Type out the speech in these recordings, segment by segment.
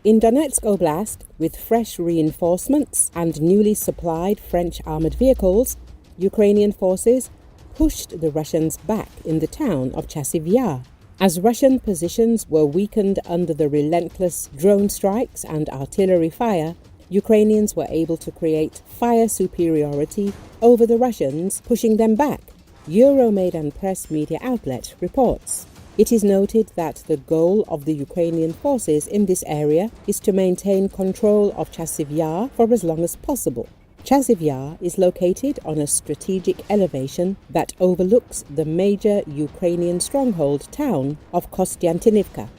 In Donetsk Oblast, with fresh reinforcements and newly supplied French armored vehicles, Ukrainian forces pushed the Russians back in the town of Chasiv Yar. As Russian positions were weakened under the relentless drone strikes and artillery fire, Ukrainians were able to create fire superiority over the Russians, pushing them back, Euromaidan Press media outlet reports. It is noted that the goal of the Ukrainian forces in this area is to maintain control of Chasiv Yar for as long as possible. Chasiv Yar is located on a strategic elevation that overlooks the major Ukrainian stronghold town of Kostyantynivka.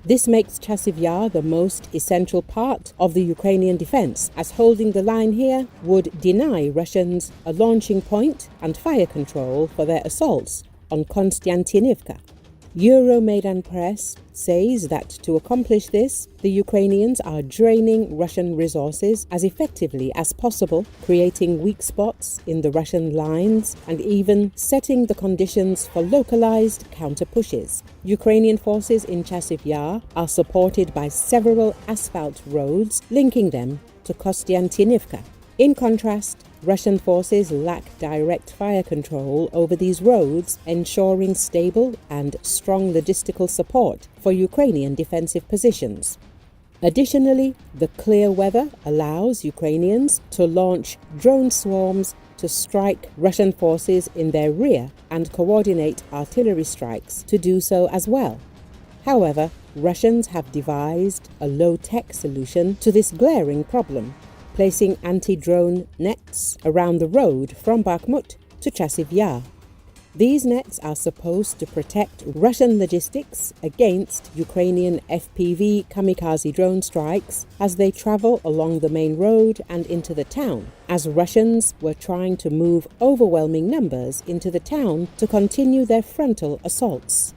This makes Chasiv Yar the most essential part of the Ukrainian defense, as holding the line here would deny Russians a launching point and fire control for their assaults on Kostyantynivka. Euromaidan Press says that to accomplish this, the Ukrainians are draining Russian resources as effectively as possible, creating weak spots in the Russian lines and even setting the conditions for localized counter-pushes. Ukrainian forces in Chasiv Yar are supported by several asphalt roads linking them to Kostyantynivka. In contrast, Russian forces lack direct fire control over these roads, ensuring stable and strong logistical support for Ukrainian defensive positions. Additionally, the clear weather allows Ukrainians to launch drone swarms to strike Russian forces in their rear and coordinate artillery strikes to do so as well. However, Russians have devised a low-tech solution to this glaring problem, placing anti-drone nets around the road from Bakhmut to Chasiv Yar. These nets are supposed to protect Russian logistics against Ukrainian FPV kamikaze drone strikes as they travel along the main road and into the town, as Russians were trying to move overwhelming numbers into the town to continue their frontal assaults.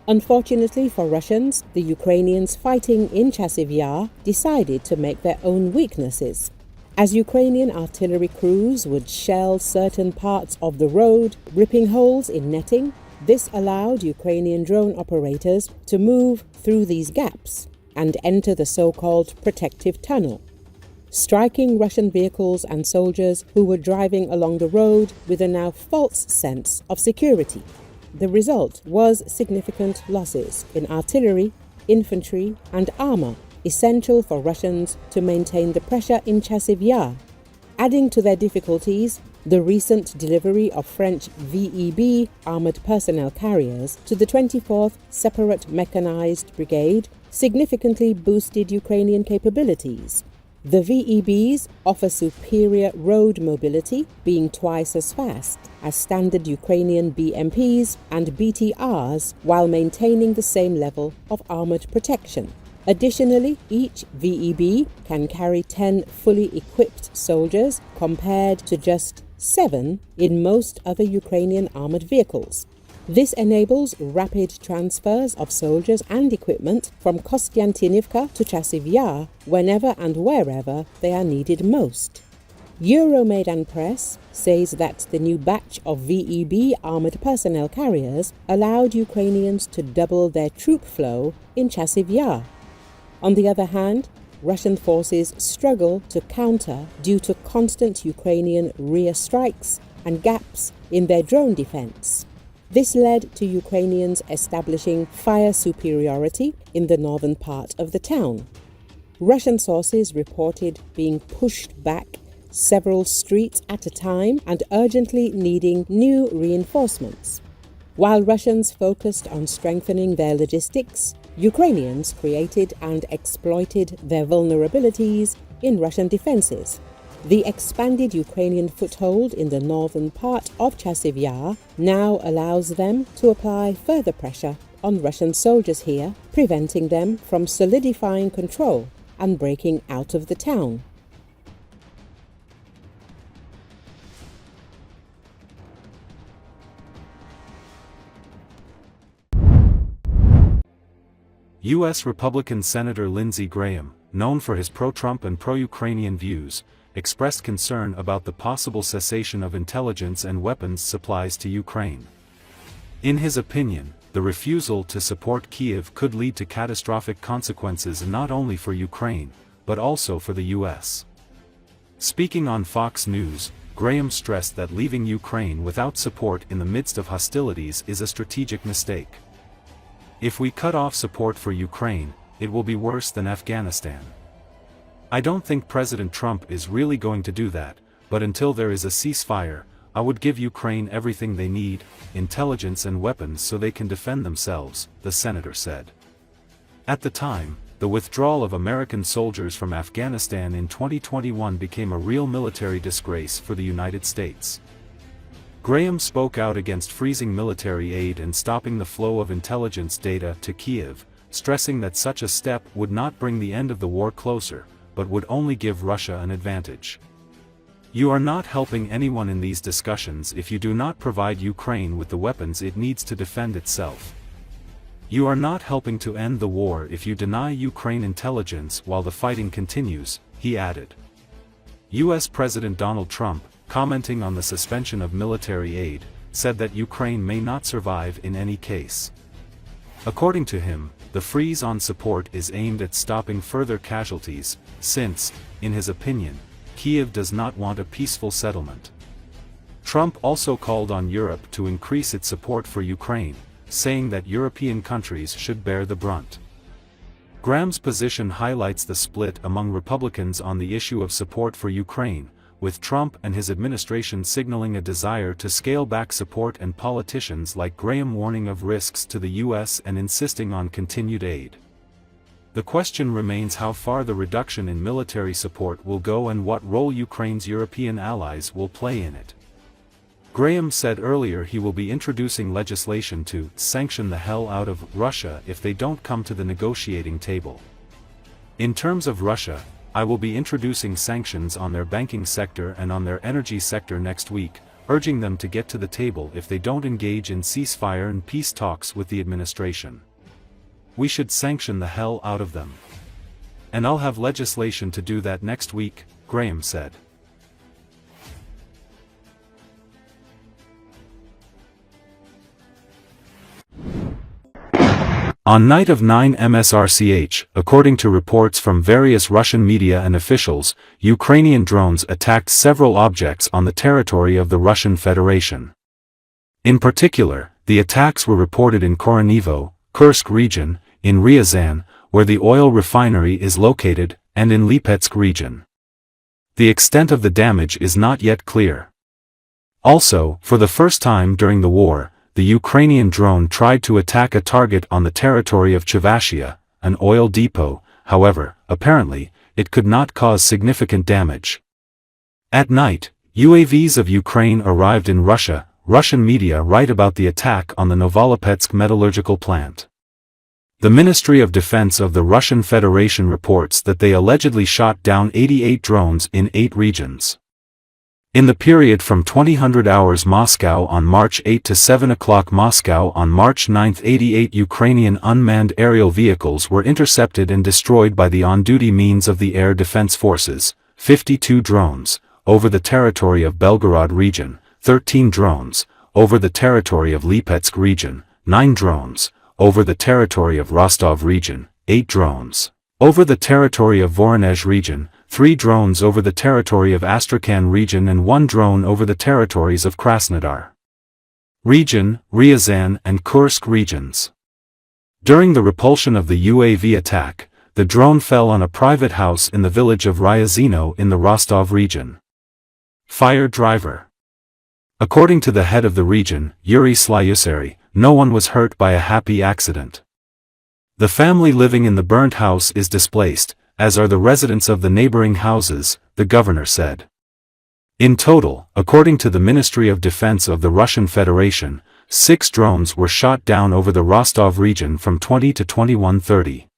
Unfortunately for Russians, the Ukrainians fighting in Chasiv Yar decided to make their own weaknesses. As Ukrainian artillery crews would shell certain parts of the road, ripping holes in netting, this allowed Ukrainian drone operators to move through these gaps and enter the so-called protective tunnel, striking Russian vehicles and soldiers who were driving along the road with a now false sense of security. The result was significant losses in artillery, infantry, and armor, essential for Russians to maintain the pressure in Chasiv Yar. Adding to their difficulties, the recent delivery of French VEB armored personnel carriers to the 24th Separate Mechanized Brigade significantly boosted Ukrainian capabilities. The VEBs offer superior road mobility, being twice as fast as standard Ukrainian BMPs and BTRs, while maintaining the same level of armored protection. Additionally, each VEB can carry 10 fully equipped soldiers compared to just 7 in most other Ukrainian armored vehicles. This enables rapid transfers of soldiers and equipment from Kostyantynivka to Chasiv Yar whenever and wherever they are needed most. Euromaidan Press says that the new batch of VEB armored personnel carriers allowed Ukrainians to double their troop flow in Chasiv Yar. On the other hand, Russian forces struggle to counter due to constant Ukrainian rear strikes and gaps in their drone defense. This led to Ukrainians establishing fire superiority in the northern part of the town. Russian sources reported being pushed back several streets at a time and urgently needing new reinforcements. While Russians focused on strengthening their logistics, Ukrainians created and exploited their vulnerabilities in Russian defenses. The expanded Ukrainian foothold in the northern part of Chasiv Yar now allows them to apply further pressure on Russian soldiers here, preventing them from solidifying control and breaking out of the town. U.S. Republican Senator Lindsey Graham, known for his pro-Trump and pro-Ukrainian views, expressed concern about the possible cessation of intelligence and weapons supplies to Ukraine. In his opinion, the refusal to support Kyiv could lead to catastrophic consequences not only for Ukraine, but also for the US. Speaking on Fox News, Graham stressed that leaving Ukraine without support in the midst of hostilities is a strategic mistake. If we cut off support for Ukraine, it will be worse than Afghanistan. I don't think President Trump is really going to do that, but until there is a ceasefire, I would give Ukraine everything they need, intelligence and weapons so they can defend themselves, the senator said. At the time, the withdrawal of American soldiers from Afghanistan in 2021 became a real military disgrace for the United States. Graham spoke out against freezing military aid and stopping the flow of intelligence data to Kiev, stressing that such a step would not bring the end of the war closer, but would only give Russia an advantage. You are not helping anyone in these discussions if you do not provide Ukraine with the weapons it needs to defend itself. You are not helping to end the war if you deny Ukraine intelligence while the fighting continues, he added. US President Donald Trump, commenting on the suspension of military aid, said that Ukraine may not survive in any case. According to him, the freeze on support is aimed at stopping further casualties, since, in his opinion, Kyiv does not want a peaceful settlement. Trump also called on Europe to increase its support for Ukraine, saying that European countries should bear the brunt. Graham's position highlights the split among Republicans on the issue of support for Ukraine, with Trump and his administration signaling a desire to scale back support and politicians like Graham warning of risks to the US and insisting on continued aid. The question remains how far the reduction in military support will go and what role Ukraine's European allies will play in it. Graham said earlier he will be introducing legislation to sanction the hell out of Russia if they don't come to the negotiating table. In terms of Russia, I will be introducing sanctions on their banking sector and on their energy sector next week, urging them to get to the table if they don't engage in ceasefire and peace talks with the administration. We should sanction the hell out of them. And I'll have legislation to do that next week, Graham said. On night of 9 MSRCH, according to reports from various Russian media and officials, Ukrainian drones attacked several objects on the territory of the Russian Federation. In particular, the attacks were reported in Koronivo, Kursk region, in Ryazan, where the oil refinery is located, and in Lipetsk region. The extent of the damage is not yet clear. Also, for the first time during the war, the Ukrainian drone tried to attack a target on the territory of Chuvashia, an oil depot. However, apparently, it could not cause significant damage. At night, UAVs of Ukraine arrived in Russia. Russian media write about the attack on the Novolipetsk metallurgical plant. The Ministry of Defense of the Russian Federation reports that they allegedly shot down 88 drones in 8 regions. In the period from 2000 hours Moscow on March 8 to 7 o'clock Moscow on March 9, 88 Ukrainian unmanned aerial vehicles were intercepted and destroyed by the on-duty means of the Air Defense Forces, 52 drones, over the territory of Belgorod region, 13 drones, over the territory of Lipetsk region, 9 drones, over the territory of Rostov region, 8 drones, over the territory of Voronezh region, 3 drones over the territory of Astrakhan region and 1 drone over the territories of Krasnodar region, Ryazan and Kursk regions. During the repulsion of the UAV attack, the drone fell on a private house in the village of Ryazino in the Rostov region. Fire driver. According to the head of the region, Yuri Slyusary, no one was hurt by a happy accident. The family living in the burnt house is displaced, as are the residents of the neighboring houses, the governor said. In total, according to the Ministry of Defense of the Russian Federation, 6 drones were shot down over the Rostov region from 20 to 21:30.